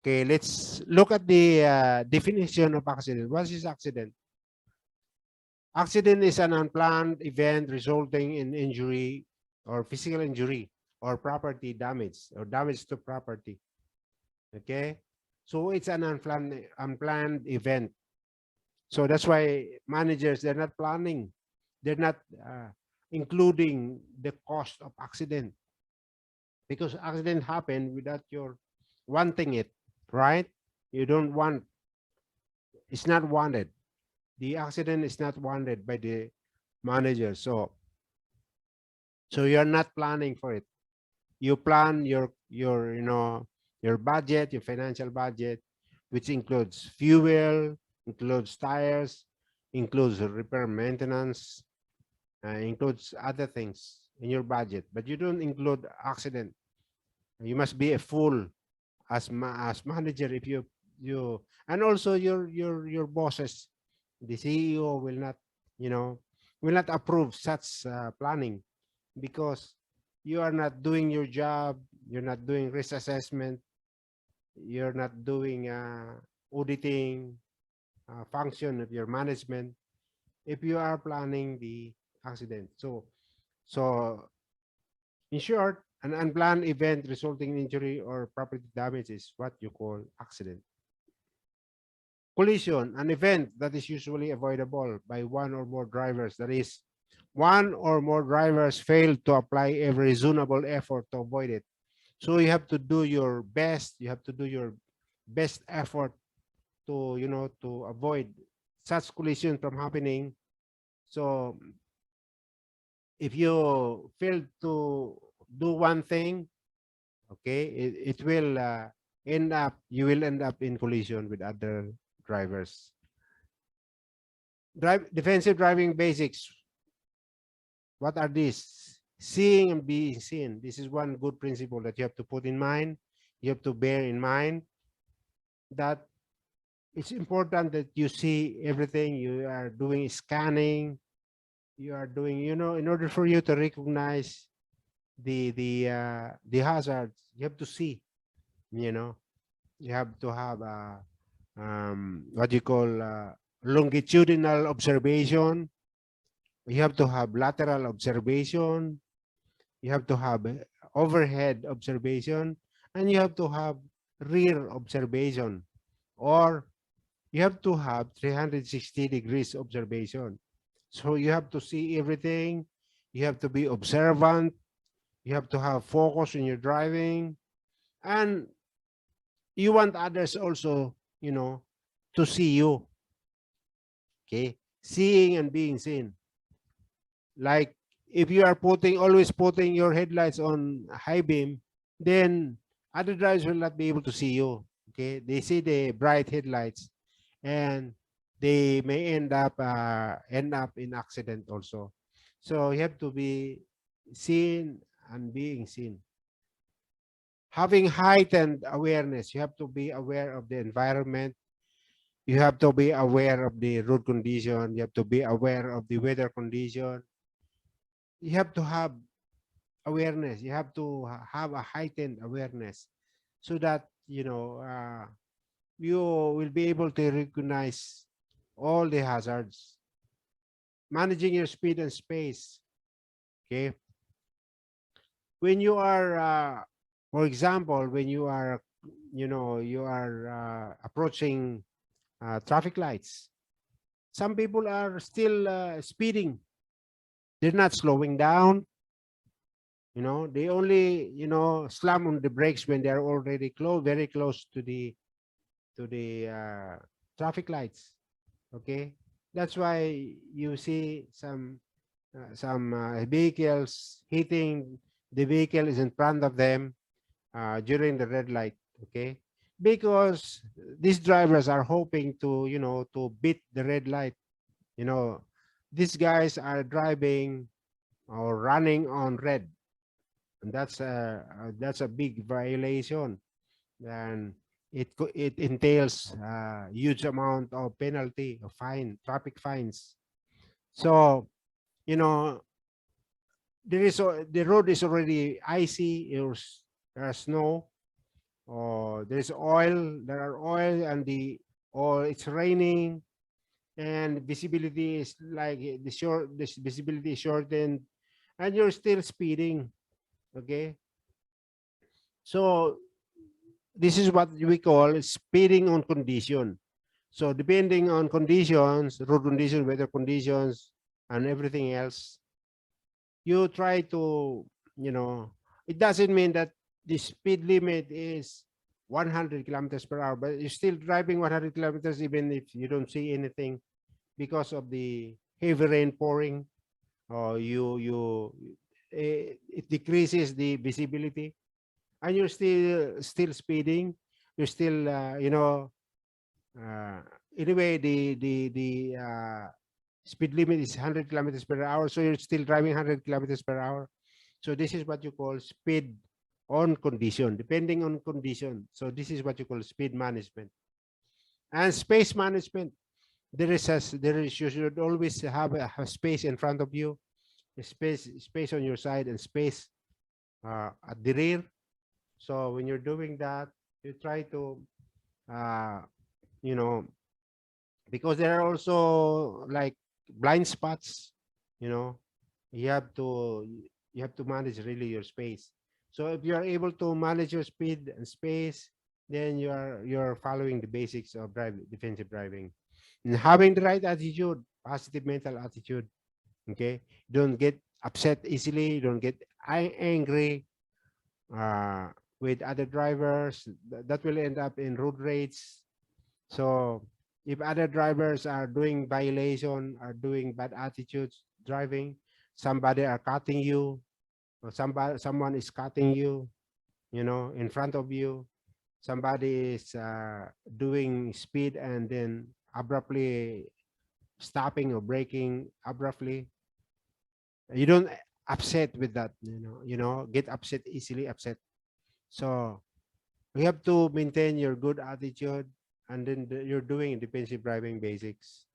Okay, let's look at the definition of accident. What is accident? Accident is an unplanned event resulting in injury or physical injury or property damage or damage to property. Okay, so it's an unplanned event. So that's why managers, they're not planning, they're not including the cost of accident, because accident happen without your wanting it, right? You don't want, it's not wanted. The accident is not wanted by the manager. So you're not planning for it. You plan your your budget, your financial budget, which includes fuel, includes tires, includes repair maintenance, includes other things in your budget, but you don't include accident. You must be a fool as manager if you and also your bosses, the CEO will not, you know, will not approve such planning, because you are not doing your job, you're not doing risk assessment, you're not doing auditing function of your management if you are planning the accident. So in short, an unplanned event resulting in injury or property damage is what you call accident. Collision, an event that is usually avoidable by one or more drivers. That is, one or more drivers fail to apply every reasonable effort to avoid it. So you have to do your best. You have to do your best effort to, to avoid such collision from happening. So if you fail to do one thing, okay, it will end up, you will end up in collision with other drivers. Defensive driving basics. What are these? Seeing and being seen. This is one good principle that you have to put in mind. You have to bear in mind that it's important that you see everything. You are doing scanning. You are doing, in order for you to recognize the hazards. You have to see. You know, you have to have a what you call longitudinal observation. You have to have lateral observation. You have to have overhead observation, and you have to have rear observation, or you have to have 360 degrees observation. So you have to see everything. You have to be observant. You have to have focus in your driving, and you want others also, to see you. Okay, seeing and being seen. Like if you are always putting your headlights on high beam, then other drivers will not be able to see you. Okay, they see the bright headlights, and they may end up in accident also. So you have to be seen and being seen. Having heightened awareness, you have to be aware of the environment. You have to be aware of the road condition. You have to be aware of the weather condition. You have to have awareness. You have to have a heightened awareness, so that you will be able to recognize all the hazards. Managing your speed and space. Okay, when you are for example, when you are approaching traffic lights, some people are still speeding. They're not slowing down. They only slam on the brakes when they're already very close to the traffic lights. Okay, that's why you see some vehicles hitting the vehicle is in front of them during the red light. Okay, because these drivers are hoping to to beat the red light. These guys are driving or running on red, and that's a big violation, and it entails a huge amount of penalty of traffic fines. So you know the road is already icy, there's snow, or there's oil, there are oil and or it's raining and visibility is like this visibility is shortened and you're still speeding. Okay. So this is what we call speeding on condition. So depending on conditions, road conditions, weather conditions, and everything else, you try to, it doesn't mean that the speed limit is 100 kilometers per hour, but you're still driving 100 kilometers even if you don't see anything because of the heavy rain pouring, or it decreases the visibility, and you're still speeding. You're still, uh, anyway, the speed limit is 100 kilometers per hour, so you're still driving 100 kilometers per hour. So this is what you call speed on condition, depending on condition. So this is what you call speed management. And space management. You should always have a space in front of you, a space on your side, and space at the rear. So when you're doing that, you try to, uh, you know, because there are also like blind spots, you know, you have to manage really your space. So if you are able to manage your speed and space, then you're following the basics of defensive driving. And having the right attitude, positive mental attitude. Okay, don't get upset easily, don't get angry uh, with other drivers. That will end up in road rage. So if other drivers are doing violation, are doing bad attitudes driving, somebody are cutting you, or someone is cutting you, in front of you, somebody is doing speed and then abruptly stopping or braking abruptly, you don't upset with that, get upset easily upset. So we have to maintain your good attitude, and then you're doing defensive driving basics.